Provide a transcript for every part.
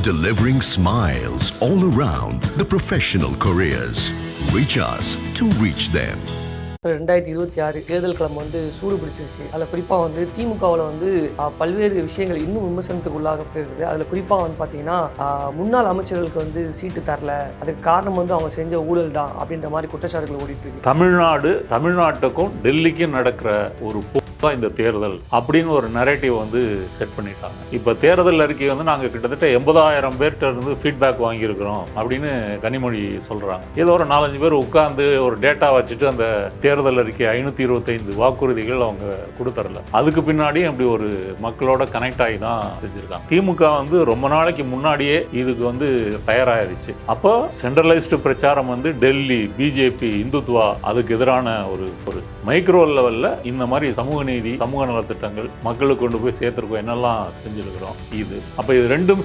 delivering smiles all around the professional careers. Reach us to reach them. 2026 தேர்தல் களம் சூடு பிடிச்சிருச்சு. அதில் குறிப்பாக திமுகவில் பல்வேறு விஷயங்கள் இன்னும் விமர்சனத்துக்கு உள்ளாகப்படுகிறது. அதில் குறிப்பாக பார்த்தீங்கன்னா முன்னாள் அமைச்சர்களுக்கு சீட்டு தரல, அதுக்கு காரணம் அவங்க செஞ்ச ஊழல் தான் அப்படின்ற மாதிரி குற்றச்சாட்டுகள் ஓடிட்டு இருக்கு. தமிழ்நாட்டுக்கும் டெல்லிக்கும் நடக்கிற ஒரு இந்த தேர்தல் அப்படின்னு ஒரு நரேட்டிவ் செட் பண்ணிட்டாங்க. இப்போ தேர்தல் அறிக்கை நாங்கள் கிட்டத்தட்ட 80,000 பேர்கிட்ட இருந்து ஃபீட்பேக் வாங்கியிருக்கிறோம் அப்படின்னு கனிமொழி சொல்கிறாங்க. ஏதோ ஒரு 4-5 பேர் உட்கார்ந்து ஒரு டேட்டா வச்சுட்டு அந்த தேர்தல் அறிக்கை 525 வாக்குறுதிகள் அவங்க கொடுத்துறல. அதுக்கு பின்னாடியும் அப்படி ஒரு மக்களோட கனெக்ட் ஆகி தான் செஞ்சுருக்காங்க. திமுக ரொம்ப நாளைக்கு முன்னாடியே இதுக்கு தயாராகிடுச்சு. அப்போ சென்ட்ரலைஸ்டு பிரச்சாரம் டெல்லி, பிஜேபி, இந்துத்வா அதுக்கு எதிரான ஒரு மைக்ரோ லெவலில் இந்த மாதிரி சமூக நீதி, சமூக நலத்திட்டங்கள் மக்களுக்கு கொண்டு போய் சேர்த்துருக்கோம், என்னெல்லாம் செஞ்சுருக்கிறோம். அப்போ இது ரெண்டும்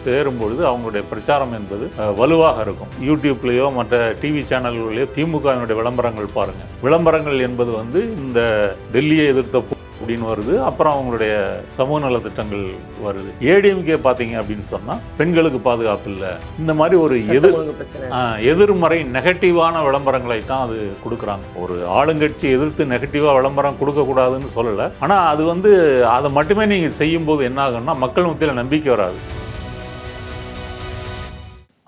சேரும்பொழுது அவங்களுடைய பிரச்சாரம் என்பது வலுவாக இருக்கும். யூடியூப்லேயோ மற்ற டிவி சேனல்களையோ திமுகவினுடைய விளம்பரங்கள் பாருங்கள். விளம்பரங்கள் என்பது இந்த டெல்லியை எதிர்த்த அப்படின்னு வருது, அப்புறம் அவங்களுடைய சமூக நலத்திட்டங்கள் வருது. ஏடிஎம்கே பார்த்தீங்க அப்படின்னு சொன்னால் பெண்களுக்கு பாதுகாப்பு இல்லை, இந்த மாதிரி ஒரு எதிர்மறை நெகட்டிவான விளம்பரங்களை தான் அது கொடுக்குறாங்க. ஒரு ஆளுங்கட்சி எதிர்த்து நெகட்டிவாக விளம்பரம் கொடுக்கக்கூடாதுன்னு சொல்லலை, ஆனால் அது அதை மட்டுமே நீங்கள் செய்யும்போது என்ன ஆகும்னா மக்கள் மத்தியில் நம்பிக்கை வராது.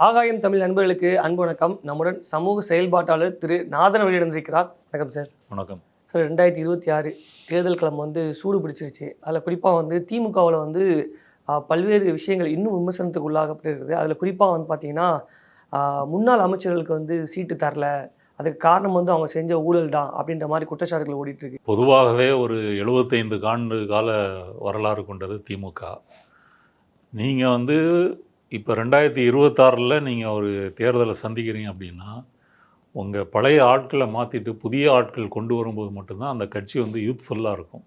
ஆகாயம் தமிழ் நண்பர்களுக்கு அன்பு வணக்கம். நம்முடன் சமூக செயல்பாட்டாளர் திரு நாதன் வெளியிட்டிருக்கிறார். வணக்கம் சார். வணக்கம் சார். 2026 தேர்தல் களம் சூடு பிடிச்சிருச்சு. அதில் குறிப்பாக திமுகவில் பல்வேறு விஷயங்கள் இன்னும் விமர்சனத்துக்கு உள்ளாகப்படுகிறது. அதில் குறிப்பாக பார்த்தீங்கன்னா முன்னாள் அமைச்சர்களுக்கு சீட்டு தரல, அதுக்கு காரணம் அவங்க செஞ்ச ஊழல் தான் அப்படின்ற மாதிரி குற்றச்சாட்டுகள் ஓடிட்டு இருக்கு. பொதுவாகவே ஒரு 75 ஆண்டு கால வரலாறு கொண்டது திமுக. நீங்கள் இப்போ 2026 நீங்கள் ஒரு தேர்தலை சந்திக்கிறீங்க அப்படின்னா உங்கள் பழைய ஆட்களை மாற்றிட்டு புதிய ஆட்கள் கொண்டு வரும்போது மட்டும்தான் அந்த கட்சி யூத்ஃபுல்லாக இருக்கும்.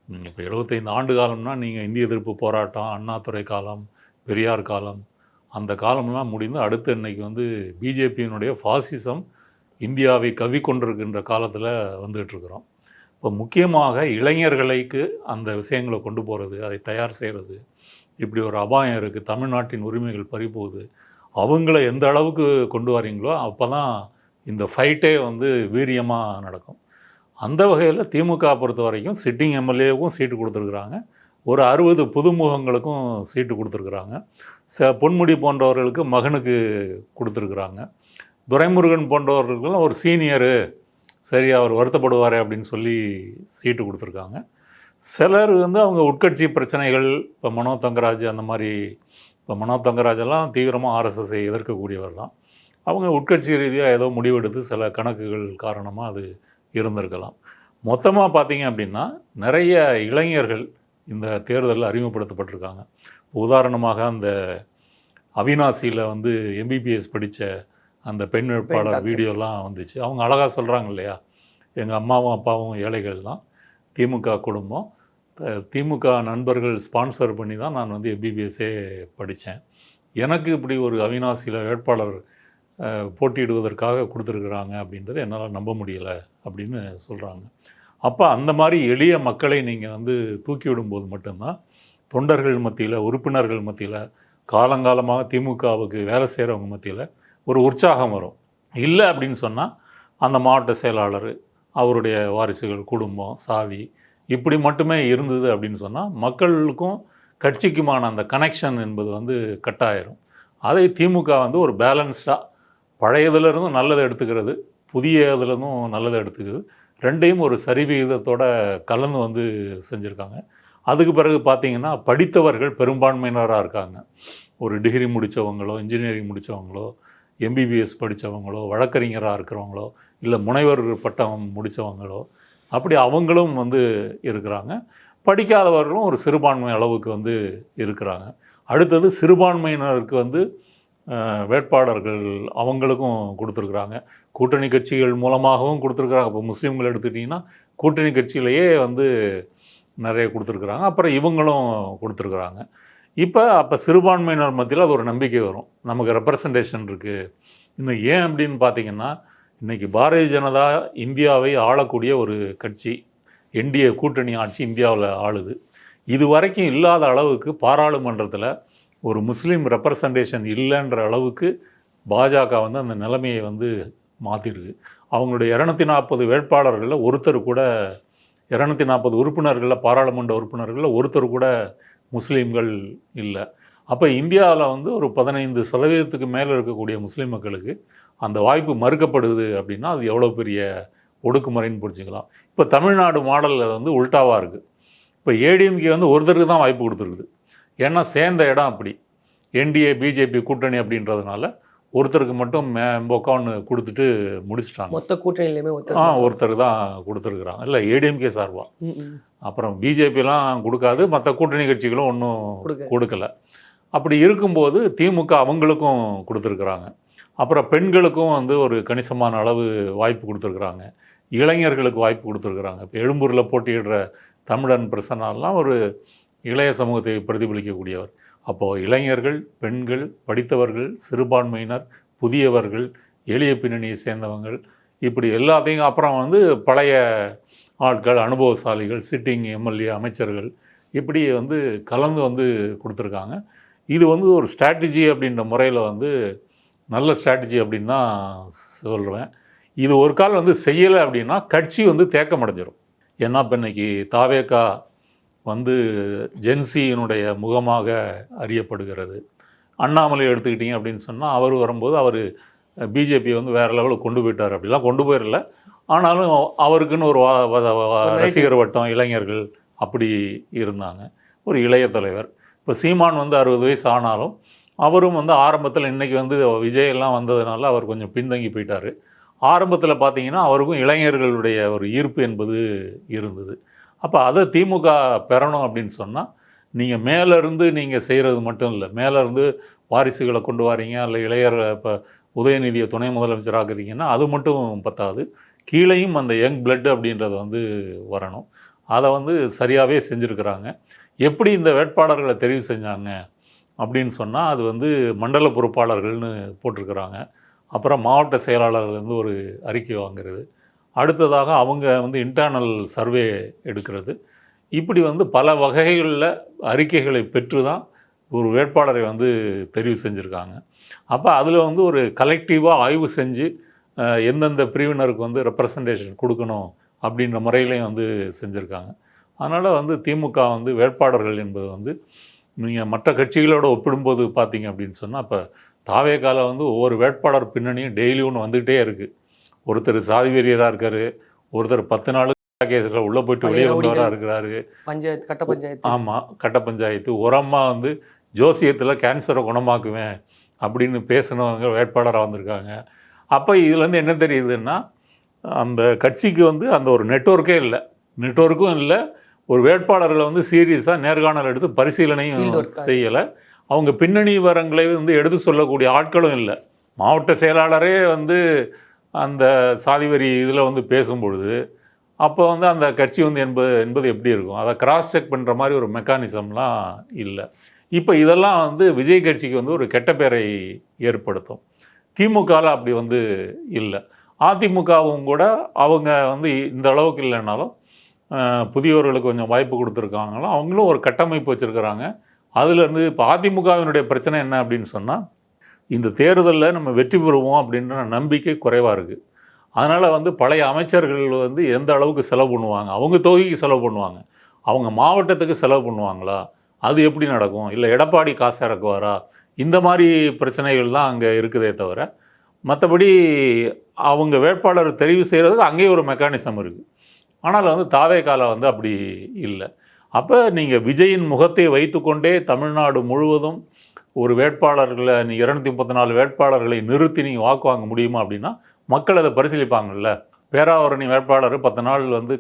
நீங்கள் இப்போ 75 ஆண்டு காலம்னா நீங்கள் இந்திய எதிர்ப்பு போராட்டம், அண்ணாதுரை காலம், பெரியார் காலம், அந்த காலம்லாம் முடிந்து அடுத்து இன்றைக்கி பிஜேபியினுடைய ஃபாசிசம் இந்தியாவை கவி கொண்டிருக்கின்ற காலத்தில் வந்துகிட்ருக்குறோம். இப்போ முக்கியமாக இளைஞர்களுக்கு அந்த விஷயங்களை கொண்டு போகிறது, அதை தயார் செய்கிறது, இப்படி ஒரு அபாயம் இருக்குது. தமிழ்நாட்டின் உரிமைகள் பறிபோகுது. அவங்கள எந்த அளவுக்கு கொண்டு வரீங்களோ அப்போ தான் இந்த ஃபைட்டே வீரியமாக நடக்கும். அந்த வகையில் திமுக பொறுத்த வரைக்கும் சிட்டிங் எம்எல்ஏவுக்கும் சீட்டு கொடுத்துருக்குறாங்க, ஒரு 60 புதுமுகங்களுக்கும் சீட்டு கொடுத்துருக்குறாங்க. பொன்முடி போன்றவர்களுக்கு மகனுக்கு கொடுத்துருக்குறாங்க. துரைமுருகன் போன்றவர்களுக்கெல்லாம் ஒரு சீனியரு, சரி அவர் வருத்தப்படுவார் அப்படின்னு சொல்லி சீட்டு கொடுத்துருக்காங்க. சிலர் அவங்க உட்கட்சி பிரச்சனைகள், இப்போ மனோ தங்கராஜ் அந்த மாதிரி, இப்போ மனோ தங்கராஜெல்லாம் தீவிரமாக ஆர்எஸ்எஸ்ஐ எதிர்க்கக்கூடியவர் தான். அவங்க உட்கட்சி ரீதியாக ஏதோ முடிவெடுத்து சில கணக்குகள் காரணமாக அது இருந்திருக்கலாம். மொத்தமாக பார்த்தீங்க அப்படின்னா நிறைய இளைஞர்கள் இந்த தேர்தலில் அறிமுகப்படுத்தப்பட்டிருக்காங்க. உதாரணமாக அந்த அவினாசியில் எம்பிபிஎஸ் படித்த அந்த பெண் வேட்பாளர் வீடியோலாம் வந்துச்சு. அவங்க அழகாக சொல்கிறாங்க இல்லையா, எங்கள் அம்மாவும் அப்பாவும் ஏழைகள் தான், திமுக குடும்பம், திமுக நண்பர்கள் ஸ்பான்சர் பண்ணி தான் நான் எம்பிபிஎஸ்ஸே படித்தேன், எனக்கு இப்படி ஒரு அவினாசியில் வேட்பாளர் போட்டியிடுவதற்காக கொடுத்துருக்குறாங்க அப்படின்றத என்னால் நம்ப முடியலை அப்படின்னு சொல்கிறாங்க. அப்போ அந்த மாதிரி எளிய மக்களை நீங்கள் தூக்கி விடும்போது மட்டும்தான் தொண்டர்கள் மத்தியில், உறுப்பினர்கள் மத்தியில், காலங்காலமாக திமுகவுக்கு வேலை செய்கிறவங்க மத்தியில் ஒரு உற்சாகம் வரும். இல்லை அப்படின்னு சொன்னால் அந்த மாவட்ட செயலாளர், அவருடைய வாரிசுகள், குடும்பம், சாதி இப்படி மட்டுமே இருந்தது அப்படின்னு சொன்னால் மக்களுக்கும் கட்சிக்குமான அந்த கனெக்ஷன் என்பது கட்டாயிரும். அதை திமுக ஒரு பேலன்ஸ்டாக பழையதுலேருந்தும் நல்லதை எடுத்துக்கிறது, புதிய இதுலேருந்தும் நல்லதை எடுத்துக்கிறது, ரெண்டையும் ஒரு சரிவிகிதத்தோடு கலந்து செஞ்சுருக்காங்க. அதுக்கு பிறகு பார்த்திங்கன்னா படித்தவர்கள் பெரும்பான்மையினராக இருக்காங்க. ஒரு டிகிரி முடித்தவங்களோ, இன்ஜினியரிங் முடித்தவங்களோ, எம்பிபிஎஸ் படித்தவங்களோ, வழக்கறிஞராக இருக்கிறவங்களோ, இல்லை முனைவர் பட்டம் முடித்தவங்களோ, அப்படி அவங்களும் இருக்கிறாங்க. படிக்காதவர்களும் ஒரு சிறுபான்மை அளவுக்கு இருக்கிறாங்க. அடுத்தது சிறுபான்மையினருக்கு வேட்பாளர்கள் அவங்களுக்கும் கொடுத்துருக்குறாங்க. கூட்டணி கட்சிகள் மூலமாகவும் கொடுத்துருக்குறாங்க. இப்போ முஸ்லீம்கள் எடுத்துக்கிட்டிங்கன்னா கூட்டணி கட்சியிலேயே நிறைய கொடுத்துருக்குறாங்க, அப்புறம் இவங்களும் கொடுத்துருக்குறாங்க. அப்போ சிறுபான்மையினர் மத்தியில் அது ஒரு நம்பிக்கை வரும், நமக்கு ரெப்ரசன்டேஷன் இருக்குது. இன்னும் ஏன் அப்படின்னு பார்த்திங்கன்னா இன்றைக்கி பாரதிய ஜனதா இந்தியாவை ஆளக்கூடிய ஒரு கட்சி, என்டிஏ கூட்டணி ஆட்சி இந்தியாவில் ஆளுது. இது வரைக்கும் இல்லாத அளவுக்கு பாராளுமன்றத்தில் ஒரு முஸ்லீம் ரெப்ரசன்டேஷன் இல்லைன்ற அளவுக்கு பாஜக வந்து அந்த நிலைமையை வந்து மாற்றிருக்கு. அவங்களுடைய 240 வேட்பாளர்களில் ஒருத்தர் கூட 240 உறுப்பினர்களில், பாராளுமன்ற உறுப்பினர்களில் ஒருத்தர் கூட முஸ்லீம்கள் இல்லை. அப்போ இந்தியாவில் வந்து ஒரு 15% மேலே இருக்கக்கூடிய முஸ்லீம் மக்களுக்கு அந்த வாய்ப்பு மறுக்கப்படுது அப்படின்னா அது எவ்வளோ பெரிய ஒடுக்குமுறைன்னு புரிஞ்சுக்கலாம். இப்போ தமிழ்நாடு மாடலில் வந்து உல்டாவாக இருக்குது. இப்போ ஏடிஎம்கே வந்து ஒருத்தருக்கு தான் வாய்ப்பு கொடுத்துருக்குது. ஏன்னா சேர்ந்த இடம் அப்படி, என்டிஏ பிஜேபி கூட்டணி அப்படின்றதுனால ஒருத்தருக்கு மட்டும் மேம்போக்கான்னு கொடுத்துட்டு முடிச்சிட்டாங்க. மொத்த கூட்டணியிலுமே ஒருத்தர் தான் கொடுத்துருக்குறாங்க. இல்லை ஏடிஎம்கே சார்பாக. அப்புறம் பிஜேபிலாம் கொடுக்காது, மற்ற கூட்டணி கட்சிகளும் ஒன்றும் கொடுக்கல. அப்படி இருக்கும்போது திமுக அவங்களுக்கும் கொடுத்துருக்குறாங்க. அப்புறம் பெண்களுக்கும் வந்து ஒரு கணிசமான அளவு வாய்ப்பு கொடுத்துருக்குறாங்க. இளைஞர்களுக்கு வாய்ப்பு கொடுத்துருக்குறாங்க. இப்போ எழும்பூரில் போட்டியிடுற தமிழன் பிரசன்னாலாம் ஒரு இளைய சமூகத்தை பிரதிபலிக்கக்கூடியவர். அப்போது இளைஞர்கள், பெண்கள், படித்தவர்கள், சிறுபான்மையினர், புதியவர்கள், எளிய பின்னணியை சேர்ந்தவங்கள், இப்படி எல்லாத்தையும், அப்புறம் வந்து பழைய ஆட்கள், அனுபவசாலிகள், சிட்டிங் எம்எல்ஏ, அமைச்சர்கள், இப்படி வந்து கலந்து வந்து கொடுத்துருக்காங்க. இது வந்து ஒரு ஸ்ட்ராட்டஜி அப்படின்ற முறையில் வந்து நல்ல ஸ்ட்ராட்டஜி அப்படின்னு தான் சொல்லுவேன். இது ஒரு கால் வந்து செய்யலை அப்படின்னா கட்சி வந்து தேக்கமடைஞ்சிடும். ஏன்னா இப்போ இன்னைக்கு தாவேகா வந்து ஜென்சியினுடைய முகமாக அறியப்படுகிறது. அண்ணாமலை எடுத்துக்கிட்டீங்க அப்படின்னு சொன்னால் அவர் வரும்போது அவர் பிஜேபி வந்து வேறு லெவலுக்கு கொண்டு போயிட்டார். அப்படிலாம் கொண்டு போயிடல. ஆனாலும் அவருக்குன்னு ஒரு ரசிகர் வட்டம், இளைஞர்கள் அப்படி இருந்தாங்க. ஒரு இளைய தலைவர். இப்போ சீமான் வந்து 60 வயசு ஆனாலும் அவரும் வந்து ஆரம்பத்தில், இன்றைக்கி வந்து விஜயெல்லாம் வந்ததுனால அவர் கொஞ்சம் பின்தங்கி போயிட்டார். ஆரம்பத்தில் பார்த்தீங்கன்னா அவருக்கும் இளைஞர்களுடைய ஒரு ஈர்ப்பு என்பது இருந்தது. அப்போ அதை திமுக பெறணும் அப்படின்னு சொன்னால் நீங்கள் மேலேருந்து நீங்கள் செய்கிறது மட்டும் இல்லை, மேலேருந்து வாரிசுகளை கொண்டு வரீங்க, இல்லை இளையர் இப்போ உதயநிதியை துணை முதலமைச்சராக்குறீங்கன்னா அது மட்டும் பத்தாது, கீழேயும் அந்த யங் பிளட் அப்படின்றது வந்து வரணும். அதை வந்து சரியாகவே செஞ்சுருக்கிறாங்க. எப்படி இந்த வேட்பாளர்களை தெரிவு செஞ்சாங்க அப்படின்னு சொன்னால் அது வந்து மண்டல பொறுப்பாளர்கள்னு போட்டிருக்கிறாங்க. அப்புறம் மாவட்ட செயலாளர்லேருந்து ஒரு அறிக்கை வாங்குறது, அடுத்ததாக அவங்க வந்து இன்டர்னல் சர்வே எடுக்கிறது, இப்படி வந்து பல வகைகளில் அறிக்கைகளை பெற்று தான் ஒரு வேட்பாளரை வந்து தெரிவு செஞ்சுருக்காங்க. அப்போ அதில் வந்து ஒரு கலெக்டிவாக ஆய்வு செஞ்சு எந்தெந்த பிரிவினருக்கு வந்து ரெப்ரசன்டேஷன் கொடுக்கணும் அப்படின்ற முறையிலையும் வந்து செஞ்சுருக்காங்க. அதனால் வந்து திமுக வந்து வேட்பாளர்கள் என்பது வந்து நீங்கள் மற்ற கட்சிகளோடு ஒப்பிடும்போது பார்த்தீங்க அப்படின்னு சொன்னால், இப்போ தாவேகால வந்து ஒவ்வொரு வேட்பாளர் பின்னணியும் டெய்லி ஒன்று வந்துக்கிட்டே இருக்குது. ஒருத்தர் சாதி வெறியராக இருக்கார், ஒருத்தர் 10 நாள் கேஸில் உள்ளே போயிட்டு வெளியே வந்தவராக இருக்கிறாரு, பஞ்சாயத்து, கட்ட பஞ்சாயத்து. ஆமாம், கட்ட பஞ்சாயத்து. ஒரு அம்மா வந்து ஜோசியத்தில் கேன்சரை குணமாக்குவேன் அப்படின்னு பேசினவங்க வேட்பாளராக வந்திருக்காங்க. அப்போ இதுலேருந்து என்ன தெரியுதுன்னா, அந்த கட்சிக்கு வந்து அந்த ஒரு நெட்வொர்க்கும் இல்லை, ஒரு வேட்பாளர்களை வந்து சீரியஸாக நேர்காணல் எடுத்து பரிசீலனையும் செய்யலை, அவங்க பின்னணி விவரங்களை வந்து எடுத்து சொல்லக்கூடிய ஆட்களும் இல்லை. மாவட்ட செயலாளரே வந்து அந்த சாதிவரி இதில் வந்து பேசும்பொழுது அப்போ வந்து அந்த கட்சி வந்து என்பது எப்படி இருக்கும், அதை கிராஸ் செக் பண்ணுற மாதிரி ஒரு மெக்கானிசம்லாம் இல்லை. இப்போ இதெல்லாம் வந்து விஜய் கட்சிக்கு வந்து ஒரு கெட்ட பேரை ஏற்படுத்தும். திமுகவில் அப்படி வந்து இல்லை. அதிமுகவும் கூட அவங்க வந்து இந்த அளவுக்கு இல்லைனாலும் புதியவர்களுக்கு கொஞ்சம் வாய்ப்பு கொடுத்துருக்காங்களும், அவங்களும் ஒரு கட்டமைப்பு வச்சுருக்கிறாங்க. அதுலேருந்து இப்போ அதிமுகவினுடைய பிரச்சனை என்ன அப்படின்னு சொன்னால், இந்த தேர்தலில் நம்ம வெற்றி பெறுவோம் அப்படின்ற நம்பிக்கை குறைவாக இருக்குது. அதனால் வந்து பழைய அமைச்சர்கள் வந்து எந்த அளவுக்கு செலவு பண்ணுவாங்க, அவங்க தொகைக்கு செலவு பண்ணுவாங்க, அவங்க மாவட்டத்துக்கு செலவு பண்ணுவாங்களா, அது எப்படி நடக்கும், இல்லை எடப்பாடி காசு இறக்குவாரா, இந்த மாதிரி பிரச்சனைகள் தான் அங்கே இருக்குதே தவிர, மற்றபடி அவங்க வேட்பாளர் தெரிவு செய்கிறதுக்கு அங்கேயே ஒரு மெக்கானிசம் இருக்குது. ஆனால் வந்து தாவேகால வந்து அப்படி இல்லை. அப்போ நீங்கள் விஜயின் முகத்தை வைத்துக்கொண்டே தமிழ்நாடு முழுவதும் ஒரு வேட்பாளர்களை 234 வேட்பாளர்களை நிறுத்தி நீங்கள் வாக்கு வாங்க முடியுமா அப்படின்னா மக்கள் அதை பரிசீலிப்பாங்கள்ல. பேராவரணி வேட்பாளர் 10 நாள் வந்து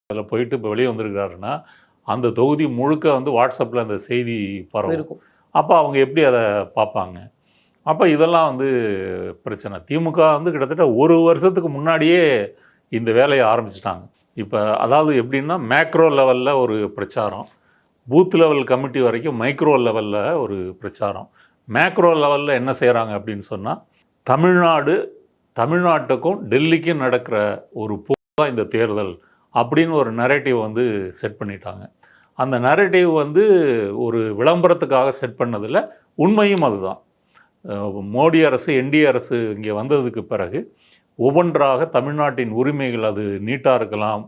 அதில் போயிட்டு இப்போ வெளியே வந்திருக்கிறாருன்னா அந்த தொகுதி முழுக்க வந்து வாட்ஸ்அப்பில் அந்த செய்தி பரவும். அப்போ அவங்க எப்படி அதை பார்ப்பாங்க? அப்போ இதெல்லாம் வந்து பிரச்சனை. திமுக வந்து கிட்டத்தட்ட 1 வருஷத்துக்கு முன்னாடியே இந்த வேலையை ஆரம்பிச்சிட்டாங்க. இப்போ அதாவது எப்படின்னா மேக்ரோ லெவலில் ஒரு பிரச்சாரம், பூத் லெவல் கமிட்டி வரைக்கும் மைக்ரோ லெவலில் ஒரு பிரச்சாரம். மேக்ரோ லெவலில் என்ன செய்கிறாங்க அப்படின்னு சொன்னால், தமிழ்நாட்டுக்கும் டெல்லிக்கும் நடக்கிற ஒரு போர் இந்த தேர்தல் அப்படின்னு ஒரு நரேட்டிவ் வந்து செட் பண்ணிட்டாங்க. அந்த நரேட்டிவ் வந்து ஒரு விளம்பரத்துக்காக செட் பண்ணதில் உண்மையும் அதுதான். மோடி அரசு, என்டிஏ அரசு இங்கே வந்ததுக்கு பிறகு ஒவ்வொன்றாக தமிழ்நாட்டின் உரிமைகள், அது நீட்டாக இருக்கலாம்,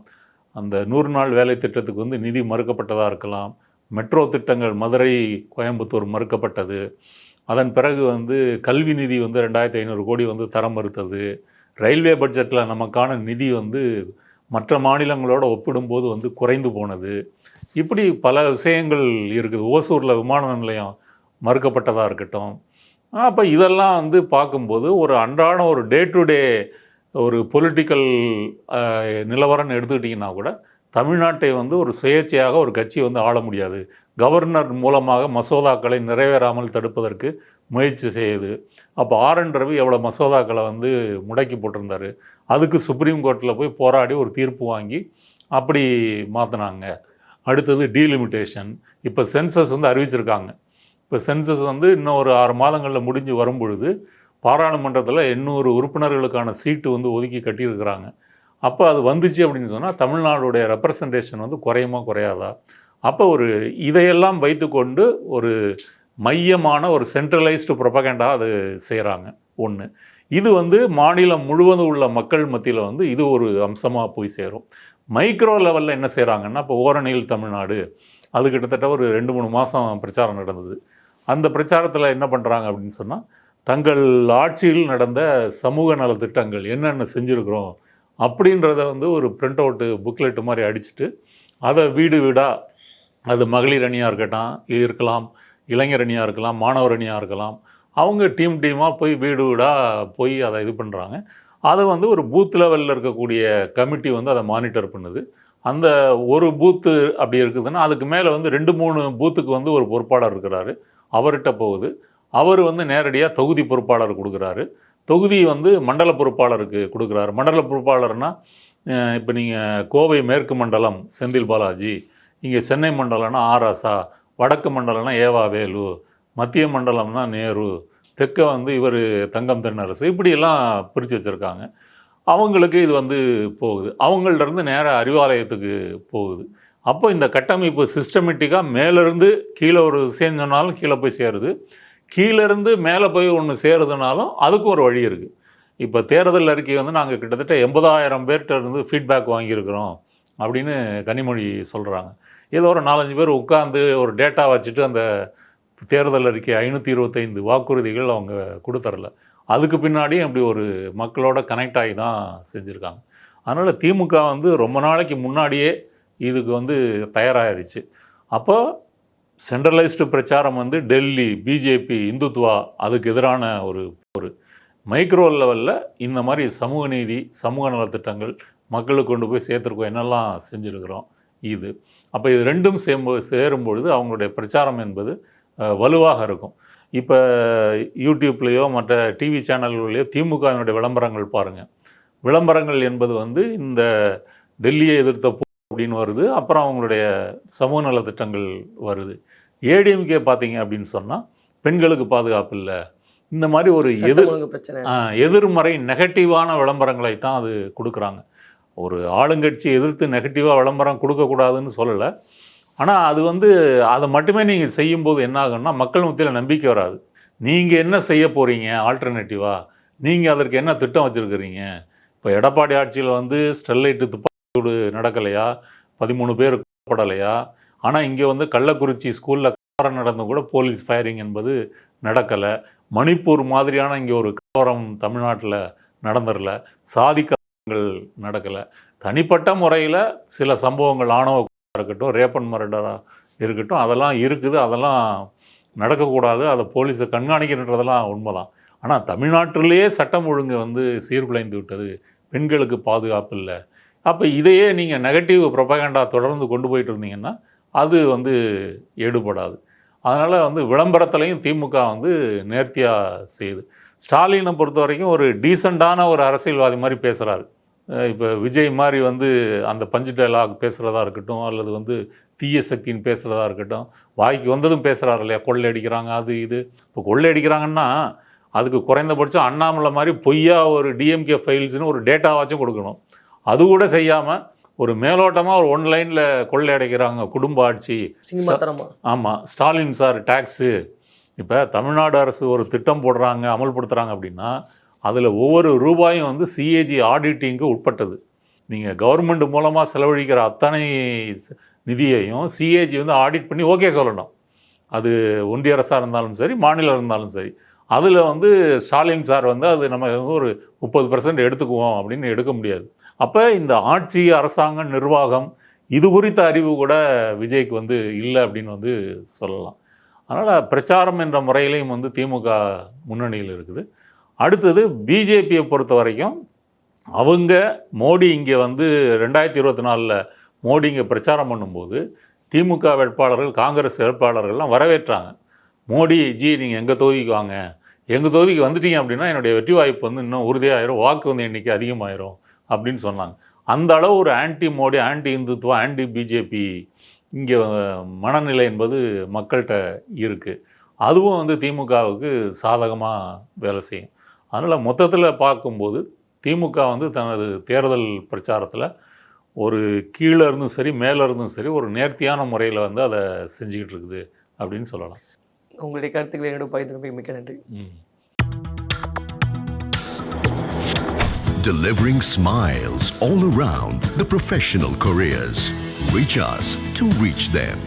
அந்த 100 நாள் வேலை திட்டத்துக்கு வந்து நிதி மறுக்கப்பட்டதாக இருக்கலாம், மெட்ரோ திட்டங்கள் மதுரை கோயம்புத்தூர் மறுக்கப்பட்டது, அதன் பிறகு வந்து கல்வி நிதி வந்து 2500 கோடி வந்து தர மறுத்தது, ரயில்வே பட்ஜெட்டில் நமக்கான நிதி வந்து மற்ற மாநிலங்களோடு ஒப்பிடும்போது வந்து குறைந்து போனது, இப்படி பல விஷயங்கள் இருக்குது. ஓசூரில் விமான நிலையம் மறுக்கப்பட்டதாக இருக்கட்டும். அப்போ இதெல்லாம் வந்து பார்க்கும்போது ஒரு அன்றாட ஒரு டே டு டே ஒரு பொலிட்டிக்கல் நிலவரம்னு எடுத்துக்கிட்டிங்கன்னா கூட தமிழ்நாட்டை வந்து ஒரு சுயேட்சையாக ஒரு கட்சி வந்து ஆள முடியாது. கவர்னர் மூலமாக மசோதாக்களை நிறைவேறாமல் தடுப்பதற்கு முயற்சி செய்யுது. அப்போ ஆர்.என். ரவி எவ்வளோ மசோதாக்களை வந்து முடக்கி போட்டிருந்தார். அதுக்கு சுப்ரீம் கோர்ட்டில் போய் போராடி ஒரு தீர்ப்பு வாங்கி அப்படி மாற்றினாங்க. அடுத்தது டீலிமிட்டேஷன். இப்போ சென்சஸ் வந்து அறிவிச்சிருக்காங்க. இப்போ சென்சஸ் வந்து இன்னும் ஒரு 6 மாதங்களில் முடிஞ்சு வரும்பொழுது பாராளுமன்றத்தில் 800 உறுப்பினர்களுக்கான சீட்டு வந்து ஒதுக்கி கட்டியிருக்கிறாங்க. அப்போ அது வந்துச்சு அப்படின்னு சொன்னால் தமிழ்நாடுடைய ரெப்ரசன்டேஷன் வந்து குறையுமா குறையாதா? அப்போ ஒரு இதையெல்லாம் வைத்துக்கொண்டு ஒரு மையமான ஒரு சென்ட்ரலைஸ்டு ப்ரொபகண்டா அது செய்கிறாங்க. ஒன்று இது வந்து மாநிலம் முழுவதும் உள்ள மக்கள் மத்தியில் வந்து இது ஒரு அம்சமாக போய் சேரும். மைக்ரோ லெவலில் என்ன செய்கிறாங்கன்னா, இப்போ ஓரணியில் தமிழ்நாடு அது கிட்டத்தட்ட ஒரு 2-3 மாதம் பிரச்சாரம் நடந்தது. அந்த பிரச்சாரத்தில் என்ன பண்ணுறாங்க அப்படின்னு சொன்னால், தங்கள் ஆட்சியில் நடந்த சமூக நலத்திட்டங்கள் என்னென்ன செஞ்சுருக்கிறோம் அப்படின்றத வந்து ஒரு பிரிண்ட் அவுட்டு புக்லெட்டு மாதிரி அடிச்சுட்டு அதை வீடு வீடாக, அது மகளிர் அணியாக இருக்கலாம், இளைஞர் அணியாக இருக்கலாம், மாணவர் அணியாக இருக்கலாம், அவங்க டீமாக போய் வீடு வீடாக போய் அதை இது பண்ணுறாங்க. அதை வந்து ஒரு பூத் லெவலில் இருக்கக்கூடிய கமிட்டி வந்து அதை மானிட்டர் பண்ணுது. அந்த ஒரு பூத்து அப்படி இருக்குதுன்னா அதுக்கு மேலே வந்து 2-3 பூத்துக்கு வந்து ஒரு பொறுப்பாளர் இருக்கிறாரு, அவர்கிட்ட போகுது. அவர் வந்து நேரடியாக தொகுதி பொறுப்பாளர் கொடுக்குறாரு, தொகுதி வந்து மண்டல பொறுப்பாளருக்கு கொடுக்குறாரு. மண்டல பொறுப்பாளர்னால் இப்போ நீங்கள் கோவை மேற்கு மண்டலம் செந்தில் பாலாஜி, இங்கே சென்னை மண்டலம்னா ஆராசா, வடக்கு மண்டலம்னா ஏவா வேலு, மத்திய மண்டலம்னா நேரு, தெற்க வந்து இவர் தங்கம் தென்னரசு, இப்படியெல்லாம் பிரித்து வச்சுருக்காங்க. அவங்களுக்கு இது வந்து போகுது, அவங்கள்டருந்து நேராக அறிவாலயத்துக்கு போகுது. அப்போ இந்த கட்டமைப்பு சிஸ்டமேட்டிக்காக மேலேருந்து கீழே ஒரு விஷயம் சொன்னாலும் கீழே போய் சேருது, கீழேருந்து மேலே போய் ஒன்று சேருதுனாலும் அதுக்கும் ஒரு வழி இருக்குது. இப்போ தேர்தல் அறிக்கை வந்து நாங்கள் கிட்டத்தட்ட 80,000 பேர்கிட்ட இருந்து ஃபீட்பேக் வாங்கியிருக்கிறோம் அப்படின்னு கனிமொழி சொல்கிறாங்க. ஏதோ ஒரு 4-5 பேர் உட்காந்து ஒரு டேட்டா வச்சுட்டு அந்த தேர்தல் அறிக்கை 525 வாக்குறுதிகள் அவங்க கொடுத்துரல. அதுக்கு பின்னாடியும் அப்படி ஒரு மக்களோட கனெக்ட் ஆகி தான் செஞ்சுருக்காங்க. அதனால் திமுக வந்து ரொம்ப நாளைக்கு முன்னாடியே இதுக்கு வந்து தயாராகிருச்சு. அப்போ சென்ட்ரலைஸ்டு பிரச்சாரம் வந்து டெல்லி, பிஜேபி, இந்துத்துவா அதுக்கு எதிரான ஒரு மைக்ரோ லெவலில் இந்த மாதிரி சமூக நீதி, சமூக நலத்திட்டங்கள் மக்களுக்கு கொண்டு போய் சேர்த்துருக்கோம், என்னெல்லாம் செஞ்சுருக்கிறோம் இது. அப்போ இது ரெண்டும் சேரும்பொழுது அவங்களுடைய பிரச்சாரம் என்பது வலுவாக இருக்கும். இப்போ யூடியூப்லேயோ மற்ற டிவி சேனல்கள்லையோ திமுகவினுடைய விளம்பரங்கள் பாருங்கள். விளம்பரங்கள் என்பது வந்து இந்த டெல்லியை எதிர்த்த அப்படின்னு வருது, அப்புறம் அவங்களுடைய சமூக நலத்திட்டங்கள் வருது. ஏடிஎம்கே பார்த்தீங்க அப்படின்னு சொன்னால் பெண்களுக்கு பாதுகாப்பு இல்லை, இந்த மாதிரி ஒரு எதிர்மறை நெகட்டிவான விளம்பரங்களை தான் அது கொடுக்குறாங்க. ஒரு ஆளுங்கட்சி எதிர்த்து நெகட்டிவாக விளம்பரம் கொடுக்கக்கூடாதுன்னு சொல்லலை, ஆனால் அது வந்து அதை மட்டுமே நீங்கள் செய்யும்போது என்ன ஆகுன்னா மக்கள் மத்தியில் நம்பிக்கை வராது. நீங்கள் என்ன செய்ய போகிறீங்க ஆல்டர்னேட்டிவாக, நீங்கள் அதற்கு என்ன திட்டம் வச்சுருக்கிறீங்க? இப்போ எடப்பாடி ஆட்சியில் வந்து ஸ்டெர்லைட்டு துப்பாக்கிச்சூடு நடக்கலையா, 13 பேர் கொல்லப்படலையா? ஆனால் இங்கே வந்து கள்ளக்குறிச்சி ஸ்கூலில் கலவரம் நடந்து கூட போலீஸ் ஃபயரிங் என்பது நடக்கலை. மணிப்பூர் மாதிரியான இங்கே ஒரு கலவரம் தமிழ்நாட்டில் நடந்துடல. சாதி கலவரங்கள் நடக்கலை. தனிப்பட்ட முறையில் சில சம்பவங்கள் ஆணவ இருக்கட்டும், ரேப்பன் மர்டராக இருக்கட்டும், அதெல்லாம் இருக்குது, அதெல்லாம் நடக்கக்கூடாது, அதை போலீஸை கண்காணிக்கின்றதெல்லாம் உண்மைதான். ஆனால் தமிழ்நாட்டிலேயே சட்டம் ஒழுங்கு வந்து சீர்குலைந்து விட்டது, பெண்களுக்கு பாதுகாப்பு இல்லை. அப்போ இதையே நீங்கள் நெகட்டிவ் ப்ரொபகண்டா தொடர்ந்து கொண்டு போயிட்டு இருந்தீங்கன்னா அது வந்து ஈடுபடாது. அதனால் வந்து விளம்பரத்துலையும் திமுக வந்து நேர்த்தியாக செய்யுது. ஸ்டாலினை பொறுத்த வரைக்கும் ஒரு டீசெண்டான ஒரு அரசியல்வாதி மாதிரி பேசுகிறாரு. இப்போ விஜய் மாதிரி வந்து அந்த பஞ்சு டைலாக் பேசுகிறதா இருக்கட்டும், அல்லது வந்து தீய சக்தின்னு பேசுகிறதா இருக்கட்டும், வாய்க்கு வந்ததும் பேசுகிறாரு இல்லையா, கொள்ளை அடிக்கிறாங்க அது இது. இப்போ கொள்ளை அடிக்கிறாங்கன்னா அதுக்கு குறைந்தபட்சம் அண்ணாமலை மாதிரி பொய்யா ஒரு டிஎம்கே ஃபைல்ஸ்னு ஒரு டேட்டாவாச்சும் கொடுக்கணும். அது கூட செய்யாமல் ஒரு மேலோட்டமாக ஒரு ஒன்லைனில் கொள்ளை அடைக்கிறாங்க, குடும்ப ஆட்சி. ஆமாம், ஸ்டாலின் சார் டேக்ஸு, இப்போ தமிழ்நாடு அரசு ஒரு திட்டம் போடுறாங்க, அமல்படுத்துகிறாங்க அப்படின்னா அதில் ஒவ்வொரு ரூபாயும் வந்து சிஏஜி ஆடிட்டிங்க்கு உட்பட்டது. நீங்கள் கவர்மெண்ட் மூலமாக செலவழிக்கிற அத்தனை நிதியையும் சிஏஜி வந்து ஆடிட் பண்ணி ஓகே சொல்லணும். அது ஒன்றிய அரசாக இருந்தாலும் சரி, மாநிலம் இருந்தாலும் சரி. அதில் வந்து ஸ்டாலின் சார் வந்து அது நம்ம ஒரு 30% எடுத்துக்குவோம் அப்படின்னு எடுக்க முடியாது. அப்போ இந்த ஆட்சி, அரசாங்கம், நிர்வாகம் இது குறித்த அறிவு கூட விஜய்க்கு வந்து இல்லை அப்படின்னு வந்து சொல்லலாம். அதனால் பிரச்சாரம் என்ற முறையிலையும் வந்து திமுக முன்னணியில் இருக்குது. அடுத்தது பிஜேபியை பொறுத்த வரைக்கும் அவங்க மோடி இங்கே வந்து 2024 மோடி இங்கே பிரச்சாரம் பண்ணும்போது திமுக வேட்பாளர்கள், காங்கிரஸ் வேட்பாளர்கள்லாம் வரவேற்றாங்க. மோடி ஜி நீங்கள் எங்கள் தொகுதிக்கு வாங்க, எங்கள் தொகுதிக்கு வந்துட்டீங்க அப்படின்னா என்னுடைய வெற்றி வாய்ப்பு வந்து இன்னும் உறுதியாயிரும், வாக்கு வந்து எண்ணிக்கை அதிகமாயிரும் அப்படின்னு சொன்னாங்க. அந்த அளவு ஒரு anti Modi, anti Hindutva, anti BJP இங்கே மனநிலை என்பது மக்கள்கிட்ட இருக்குது. அதுவும் வந்து திமுகவுக்கு சாதகமாக வேலை செய்யும். அதனால் மொத்தத்தில் பார்க்கும்போது திமுக வந்து தனது தேர்தல் பிரச்சாரத்தில் ஒரு கீழே இருந்தும் சரி, மேலே இருந்தும் சரி, ஒரு நேர்த்தியான முறையில் வந்து அதை செஞ்சுக்கிட்டு இருக்குது அப்படின்னு சொல்லலாம். உங்களுடைய கருத்துக்களை என்னோட பகிர்ந்து மிக்க நன்றி. Delivering smiles all around the professional careers. Reach us to reach them.